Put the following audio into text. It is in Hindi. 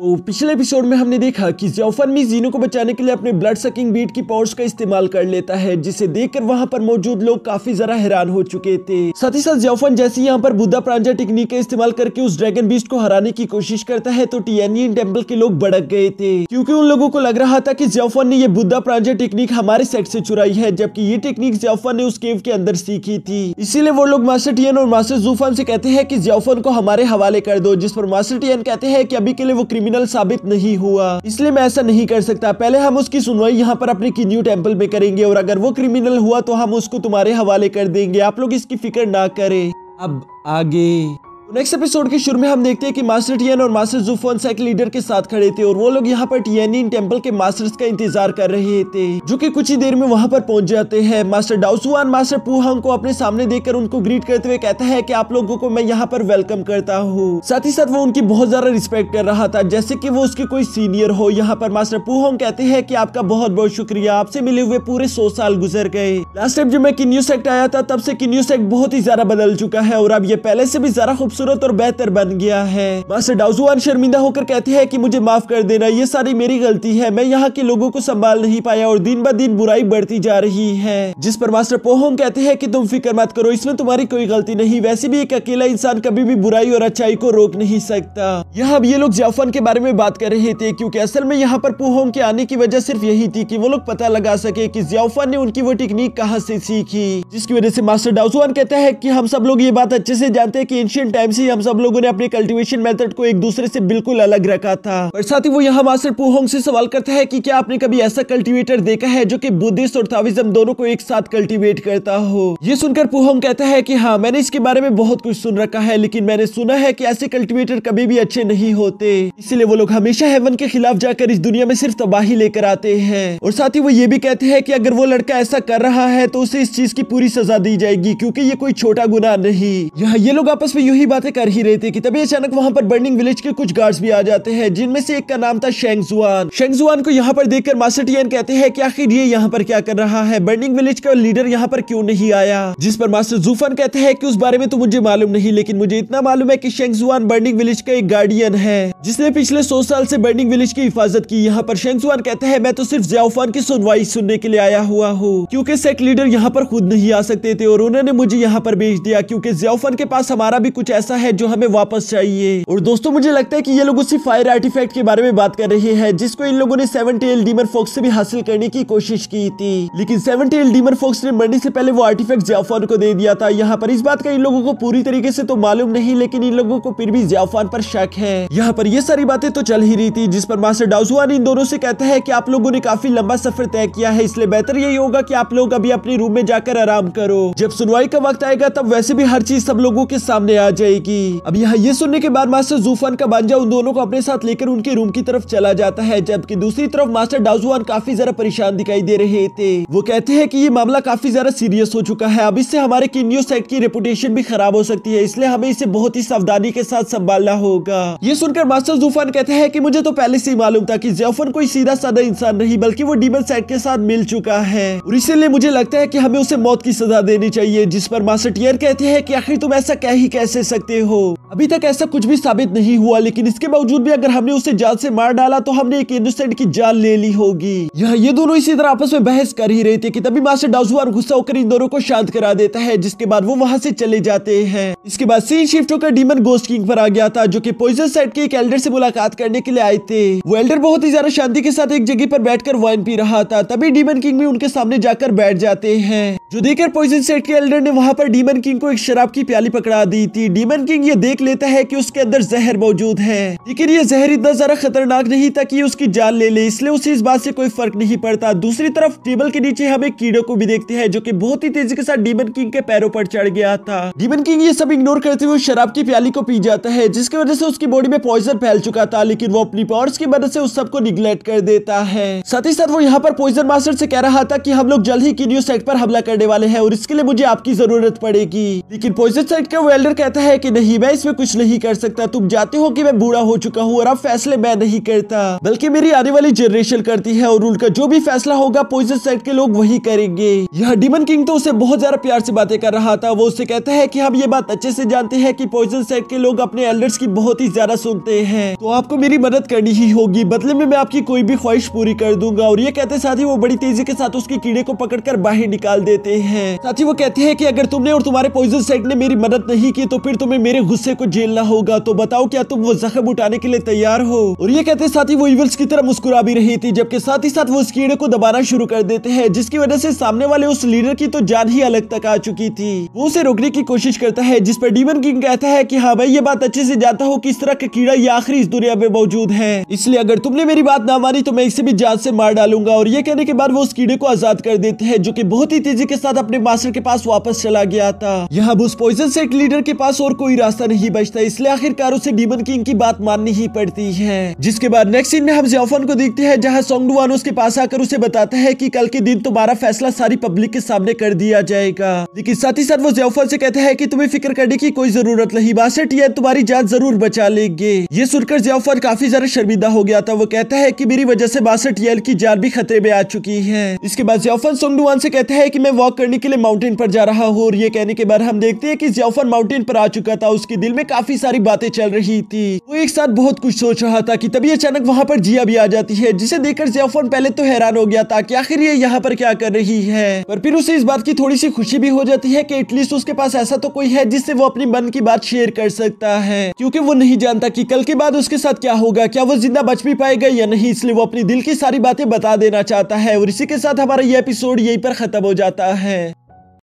तो पिछले एपिसोड में हमने देखा कि ज़्याओफेन जीनो को बचाने के लिए अपने ब्लड सकिंग बीट की पावर्स का इस्तेमाल कर लेता है, जिसे देखकर वहां पर मौजूद लोग काफी ज्यादा हैरान हो चुके थे। साथ ही साथ ज़्याओफेन जैसे यहाँ पर बुद्धा प्रांजा टेक्निक का इस्तेमाल करके उस ड्रैगन बीस्ट को हराने की कोशिश करता है, तो टियानयिन टेंपल के लोग भड़क गए थे, क्योंकि उन लोगों को लग रहा था कि ज़्याओफेन ने ये बुद्धा प्रांजा टेक्निक हमारे सेट से चुराई है, जबकि ये टेक्निक ज़्याओफेन ने उस केव के अंदर सीखी थी। इसीलिए वो लोग मास्टर टियान और मास्टर ज़ूफान से कहते हैं कि ज़्याओफेन को हमारे हवाले कर दो, जिस पर मास्टर टियान कहते हैं कि अभी के लिए वो क्रिमिनल साबित नहीं हुआ, इसलिए मैं ऐसा नहीं कर सकता। पहले हम उसकी सुनवाई यहाँ पर अपने किन्यू टेंपल में करेंगे और अगर वो क्रिमिनल हुआ तो हम उसको तुम्हारे हवाले कर देंगे, आप लोग इसकी फिक्र ना करें। अब आगे नेक्स्ट एपिसोड के शुरू में हम देखते हैं कि मास्टर टियान और मास्टर ज़ूफान सेक्ट लीडर के साथ खड़े थे और वो लोग यहाँ पर टियानयिन टेंपल के मास्टर्स का इंतजार कर रहे थे, जो कि कुछ ही देर में वहां पर पहुंच जाते हैं। मास्टर डाओजुआन मास्टर पुहांग को अपने सामने देखकर उनको ग्रीट करते हुए कहता है कि आप लोगों को मैं यहाँ पर वेलकम करता हूँ। साथ ही साथ वो उनकी बहुत ज्यादा रिस्पेक्ट कर रहा था, जैसे की वो उसके कोई सीनियर हो। यहाँ पर मास्टर पुहांग कहते हैं कि आपका बहुत बहुत शुक्रिया, आपसे मिले हुए पूरे 100 साल गुजर गए। लास्ट टाइम जब मैं किन्यू सेक्ट आया था तब से किन्यू सेक्ट बहुत ही ज्यादा बदल चुका है और अब ये पहले से भी ज्यादा खूबसूरत और बेहतर बन गया है। मास्टर डाओजुआन शर्मिंदा होकर कहते हैं कि मुझे माफ कर देना, ये सारी मेरी गलती है, मैं यहाँ के लोगों को संभाल नहीं पाया और दिन ब दिन बुराई बढ़ती जा रही है। जिस पर मास्टर पोहोंग कहते हैं कि तुम फिक्र मत करो, इसमें तुम्हारी कोई गलती नहीं, वैसे भी एक अकेला इंसान कभी भी बुराई और अच्छाई को रोक नहीं सकता। यहाँ अब ये लोग ज़्याओफेन के बारे में बात कर रहे थे, क्योंकि असल में यहाँ पर पोहोंग के आने की वजह सिर्फ यही थी कि वो लोग पता लगा सके कि ज़्याओफेन ने उनकी वो टेक्निक कहाँ से सीखी, जिसकी वजह से मास्टर डाओजुआन कहता है कि हम सब लोग ये बात अच्छे से जानते हैं कि एंशिएंट टाइम से हम सब लोगों ने अपने कल्टीवेशन मेथड को एक दूसरे से बिल्कुल अलग रखा था। और साथ ही वो यहाँ मास्टर पुहोंग से सवाल करता है कि क्या आपने कभी ऐसा कल्टीवेटर देखा है जो कि बुद्धिस्ट और ताओइज्म दोनों को एक साथ कल्टीवेट करता हो। ये सुनकर पुहोंग कहता है कि हाँ, मैंने इसके बारे में बहुत कुछ सुन रखा है, लेकिन मैंने सुना है कि ऐसे कल्टीवेटर कभी भी अच्छे नहीं होते, इसलिए वो लोग हमेशा हेवन के खिलाफ जाकर इस दुनिया में सिर्फ तबाही लेकर आते हैं। और साथ ही वो ये भी कहते हैं कि अगर वो लड़का ऐसा कर रहा है तो उसे इस चीज की पूरी सजा दी जाएगी, क्योंकि ये कोई छोटा गुनाह नहीं। यहाँ ये लोग आपस में यही बातें कर ही रहे थे कि तभी अचानक वहां पर बर्निंग विलेज के कुछ गार्ड्स भी आ जाते हैं, जिनमें से एक का नाम था शेंगजुआन। शेंगजुआन को यहाँ पर देखकर मास्टर टियान कहते हैं कि आखिर ये यहाँ पर क्या कर रहा है, बर्निंग विलेज का लीडर यहाँ पर क्यों नहीं आया। जिस पर मास्टर ज़ूफान कहते हैं कि उस बारे में तो मुझे मालूम नहीं, लेकिन मुझे इतना मालूम है कि शेंगजुआन बर्निंग विलेज का एक गार्डियन है, जिसने पिछले 100 साल से बर्निंग विलेज की हिफाजत की। यहाँ पर शेंगजुआन कहते हैं मैं तो सिर्फ ज़्याओफेन की सुनवाई सुनने के लिए आया हुआ हूँ, क्योंकि सेक्ट लीडर यहाँ पर खुद नहीं आ सकते थे और उन्होंने मुझे यहाँ पर भेज दिया, क्योंकि ज़्याओफेन के पास हमारा भी कुछ ऐसा है जो हमें वापस चाहिए। और दोस्तों मुझे लगता है कि ये लोग उसी फायर आर्टिफैक्ट के बारे में बात कर रहे हैं, जिसको इन लोगों ने 7 टेल डीमन फॉक्स से भी हासिल करने की कोशिश की थी, लेकिन 7 टेल डीमन फॉक्स ने मरने से पहले वो आर्टिफैक्ट ज़्याओफेन को दे दिया था। यहाँ पर इस बात का इन लोगों को पूरी तरीके से तो मालूम नहीं, लेकिन इन लोगों को फिर भी ज़्याओफेन पर शक है। यहाँ पर ये सारी बातें तो चल ही रही थी, जिस पर मास्टर डाओजुआन इन दोनों से कहता है कि आप लोगों ने काफी लंबा सफर तय किया है, इसलिए बेहतर यही होगा कि आप लोग अभी अपने रूम में जाकर आराम करो। जब सुनवाई का वक्त आएगा तब वैसे भी हर चीज सब लोगों के सामने आ जाएगी। अब यहाँ ये सुनने के बाद मास्टर ज़ूफान का भांजा उन दोनों को अपने साथ लेकर उनके रूम की तरफ चला जाता है, जबकि दूसरी तरफ मास्टर डाओजुआन काफी ज्यादा परेशान दिखाई दे रहे थे। वो कहते हैं कि ये मामला काफी ज्यादा सीरियस हो चुका है, अब इससे हमारे किन्यू सेक्ट की रेपुटेशन भी खराब हो सकती है, इसलिए हमें इसे बहुत ही सावधानी के साथ संभालना होगा। ये सुनकर मास्टर ज़ूफान कहते हैं कि मुझे तो पहले से ही मालूम था कि ज़्याओफेन कोई सीधा साधा इंसान नहीं, बल्कि वो डीमन सेक्ट के साथ मिल चुका है और इसीलिए मुझे लगता है कि हमें उसे मौत की सजा देनी चाहिए। जिस पर मास्टर टियान कहते हैं कि आखिर तुम ऐसा कह ही कैसे सकते हो, अभी तक ऐसा कुछ भी साबित नहीं हुआ, लेकिन इसके बावजूद भी अगर हमने उसे जान से मार डाला तो हमने एक इनोसेंट की जान ले ली होगी। यहाँ ये दोनों इसी तरह आपस में बहस कर ही रहे थे कि तभी मास्टर डाओजुआन गुस्सा होकर इन दोनों को शांत करा देता है, जिसके बाद वो वहां से चले जाते हैं। इसके बाद सीन शिफ्ट होकर डीमन गोस्ट किंग पर आ गया था, जो कि पॉइजन साइड के एक एल्डर से मुलाकात करने के लिए आए थे। वो एल्डर बहुत ही ज्यादा शांति के साथ एक जगह पर बैठकर वाइन पी रहा था, तभी डीमन किंग भी उनके सामने जाकर बैठ जाते हैं, जो देखकर पॉइजन साइड के एल्डर ने वहां पर डीमन किंग को एक शराब की प्याली पकड़ा दी थी। डीमन किंग ये देख लेता है कि उसके अंदर जहर मौजूद है, लेकिन ये जहर इतना ज्यादा खतरनाक नहीं था कि उसकी जान ले ले, इसलिए उसे इस बात से कोई फर्क नहीं पड़ता। दूसरी तरफ टेबल के नीचे हम एक कीड़े को भी देखते हैं, जो कि बहुत ही तेजी के साथ डीमन किंग के पैरों पर चढ़ गया था। डीमन किंग ये सब इग्नोर करते हुए शराब की प्याली को पी जाता है, जिसकी वजह से उसकी बॉडी में पॉइजन फैल चुका था, लेकिन वो अपनी पावर्स की मदद से उस सबको निग्लेक्ट कर देता है। साथ ही साथ वो यहाँ पर पॉइजन मास्टर से कह रहा था कि हम लोग जल्द ही किन्यू सेक्ट पर हमला करने करने वाले हैं और इसके लिए मुझे आपकी जरूरत पड़ेगी। लेकिन पॉइजन साइड का वो एल्डर कहता है कि नहीं, मैं इसमें कुछ नहीं कर सकता। तुम जानते हो कि मैं बूढ़ा हो चुका हूँ और अब फैसले मैं नहीं करता, बल्कि मेरी आने वाली जनरेशन करती है और उनका जो भी फैसला होगा पॉइजन साइड के लोग वही करेंगे। यह डीमन किंग तो उसे बहुत ज्यादा प्यार से बातें कर रहा था। वो उससे कहता है कि हम ये बात अच्छे से जानते हैं कि पॉइजन साइड के लोग अपने एल्डर्स की बहुत ही ज्यादा सुनते हैं, तो आपको मेरी मदद करनी ही होगी। बदले में मैं आपकी कोई भी ख्वाहिश पूरी कर दूंगा। और ये कहते साथ ही वो बड़ी तेजी के साथ उसके कीड़े को पकड़कर बाहर निकाल देते हैं। साथ ही वो कहते हैं कि अगर तुमने और तुम्हारे पॉइजन साइड ने मेरी मदद नहीं की तो फिर तुम्हें मेरे गुस्से को झेलना होगा। तो बताओ क्या तुम वो जख्म उठाने के लिए तैयार हो? और ये कहते साथ ही वो इविल्स की तरह मुस्कुरा भी रही थी, जबकि साथ ही साथ वो उस कीड़े को दबाना शुरू कर देते हैं, जिसकी वजह से सामने वाले उस लीडर की तो जान ही अलग तक आ चुकी थी। वो उसे रोकने की कोशिश करता है, जिस पर डीमन किंग कहता है कि हाँ मैं ये बात अच्छे से जानता हूँ कि इस तरह का कीड़ा ये आखिरी इस दुनिया में मौजूद है, इसलिए अगर तुमने मेरी बात ना मानी तो मैं इसे भी जान से मार डालूंगा। और ये कहने के बाद वो उस कीड़े को आजाद कर देते हैं, जो कि बहुत ही तेजी के साथ अपने मास्टर के पास वापस चला गया था। यहाँ उस पॉइजन सेट लीडर के पास और कोई रास्ता नहीं बचता, इसलिए आखिरकार उसे डीमन किंग की बात माननी ही पड़ती है। जिसके बाद नेक्स्ट सीन में हम ज़ियाओफन को देखते हैं, जहाँ सोंगडुआन उसके पास आकर उसे बताता है कि कल के दिन तुम्हारा फैसला सारी पब्लिक के सामने कर दिया जाएगा। लेकिन साथ ही साथ वो ज़ियाओफन से कहता है कि तुम्हें फिक्र करने की कोई जरूरत नहीं, मास्टर टियान तुम्हारी जान जरूर बचा लेंगे। ये सुनकर ज़ियाओफन काफी ज्यादा शर्मिंदा हो गया था। वो कहता है कि मेरी वजह से मास्टर टियान की जान भी खतरे में आ चुकी है। इसके बाद ज़ियाओफन सोंगडुआन से कहता है कि मैं वॉक करने के लिए माउंटेन पर जा रहा हूँ। और ये कहने के बाद हम देखते हैं कि ज़ियाओफन माउंटेन पर आ चुका था। उसके दिल में काफी सारी बातें चल रही थी, वो एक साथ बहुत कुछ सोच रहा था कि तभी अचानक वहाँ पर जिया भी आ जाती है, जिसे देखकर ज़ियाओफन पहले तो हैरान हो गया था कि आखिर ये यहाँ पर क्या कर रही है, पर फिर उसे इस बात की थोड़ी सी खुशी भी हो जाती है कि एटलीस्ट उसके पास ऐसा तो कोई है जिससे वो अपनी मन की बात शेयर कर सकता है, क्योंकि वो नहीं जानता कि कल के बाद उसके साथ क्या होगा, क्या वो जिंदा बच भी पाएगा या नहीं। इसलिए वो अपनी दिल की सारी बातें बता देना चाहता है। और इसी के साथ हमारा ये एपिसोड यहीं पर खत्म हो जाता है।